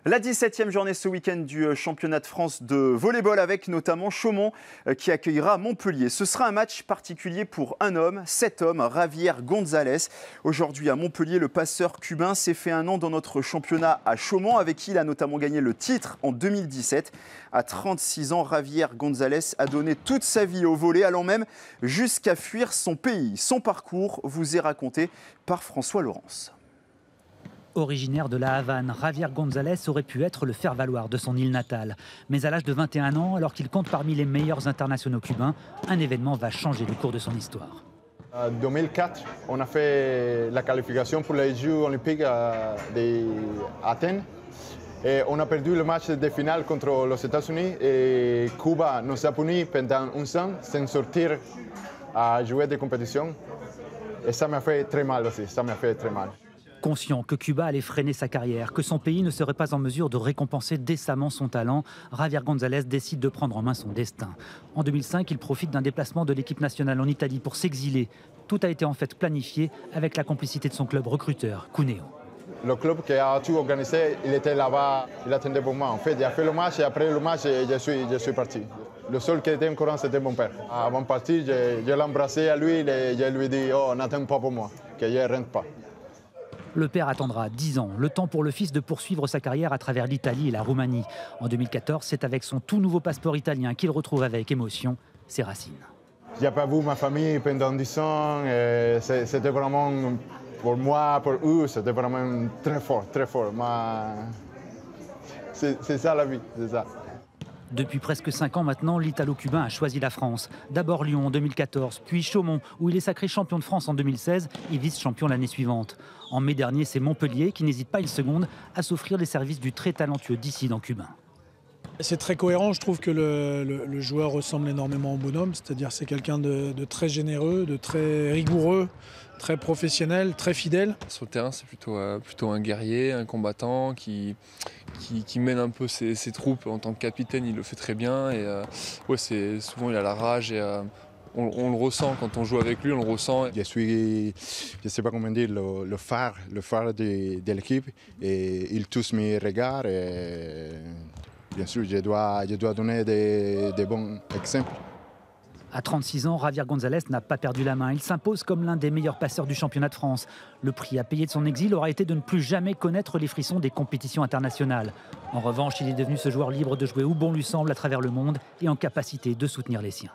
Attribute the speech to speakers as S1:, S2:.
S1: La 17e journée ce week-end du championnat de France de volley-ball avec notamment Chaumont qui accueillera Montpellier. Ce sera un match particulier pour un homme, cet homme, Javier González. Aujourd'hui à Montpellier, le passeur cubain s'est fait un nom dans notre championnat à Chaumont avec qui il a notamment gagné le titre en 2017. À 36 ans, Javier González a donné toute sa vie au volley, allant même jusqu'à fuir son pays. Son parcours vous est raconté par François Laurence.
S2: Originaire de la Havane, Javier González aurait pu être le faire-valoir de son île natale. Mais à l'âge de 21 ans, alors qu'il compte parmi les meilleurs internationaux cubains, un événement va changer le cours de son histoire.
S3: En 2004, on a fait la qualification pour les Jeux olympiques d'Athènes. Et on a perdu le match de finale contre les États-Unis et Cuba nous a punis pendant un an sans sortir à jouer des compétitions. Et ça m'a fait très mal aussi, ça m'a fait très mal.
S2: Conscient que Cuba allait freiner sa carrière, que son pays ne serait pas en mesure de récompenser décemment son talent, Javier González décide de prendre en main son destin. En 2005, il profite d'un déplacement de l'équipe nationale en Italie pour s'exiler. Tout a été en fait planifié avec la complicité de son club recruteur, Cuneo.
S3: Le club qui a tout organisé, il était là-bas, il attendait pour moi. En fait, il a fait le match et après le match, je suis parti. Le seul qui était au courant, c'était mon père. Avant de partir, je l'ai embrassé à lui et je lui ai dit « Oh, n'attends pas pour moi, que je ne rentre pas ».
S2: Le père attendra 10 ans, le temps pour le fils de poursuivre sa carrière à travers l'Italie et la Roumanie. En 2014, c'est avec son tout nouveau passeport italien qu'il retrouve avec émotion ses racines.
S3: Je n'ai pas vu ma famille pendant 10 ans. C'était vraiment, pour moi, pour eux, c'était vraiment très fort, très fort. C'est ça la vie, c'est ça.
S2: Depuis presque 5 ans maintenant, l'Italo-Cubain a choisi la France. D'abord Lyon en 2014, puis Chaumont, où il est sacré champion de France en 2016 et vice-champion l'année suivante. En mai dernier, c'est Montpellier qui n'hésite pas une seconde à s'offrir les services du très talentueux dissident cubain.
S4: C'est très cohérent, je trouve que le joueur ressemble énormément au bonhomme, c'est-à-dire c'est quelqu'un de très généreux, de très rigoureux, très professionnel, très fidèle.
S5: Sur le terrain, c'est plutôt un guerrier, un combattant qui mène un peu ses troupes en tant que capitaine, il le fait très bien. Et souvent il a la rage et on le ressent quand on joue avec lui, on le ressent.
S3: Je suis, je ne sais pas comment dire, le phare de l'équipe et il tous mes regards. Et bien sûr, je dois donner des bons exemples.
S2: À 36 ans, Javier González n'a pas perdu la main. Il s'impose comme l'un des meilleurs passeurs du championnat de France. Le prix à payer de son exil aura été de ne plus jamais connaître les frissons des compétitions internationales. En revanche, il est devenu ce joueur libre de jouer où bon lui semble à travers le monde et en capacité de soutenir les siens.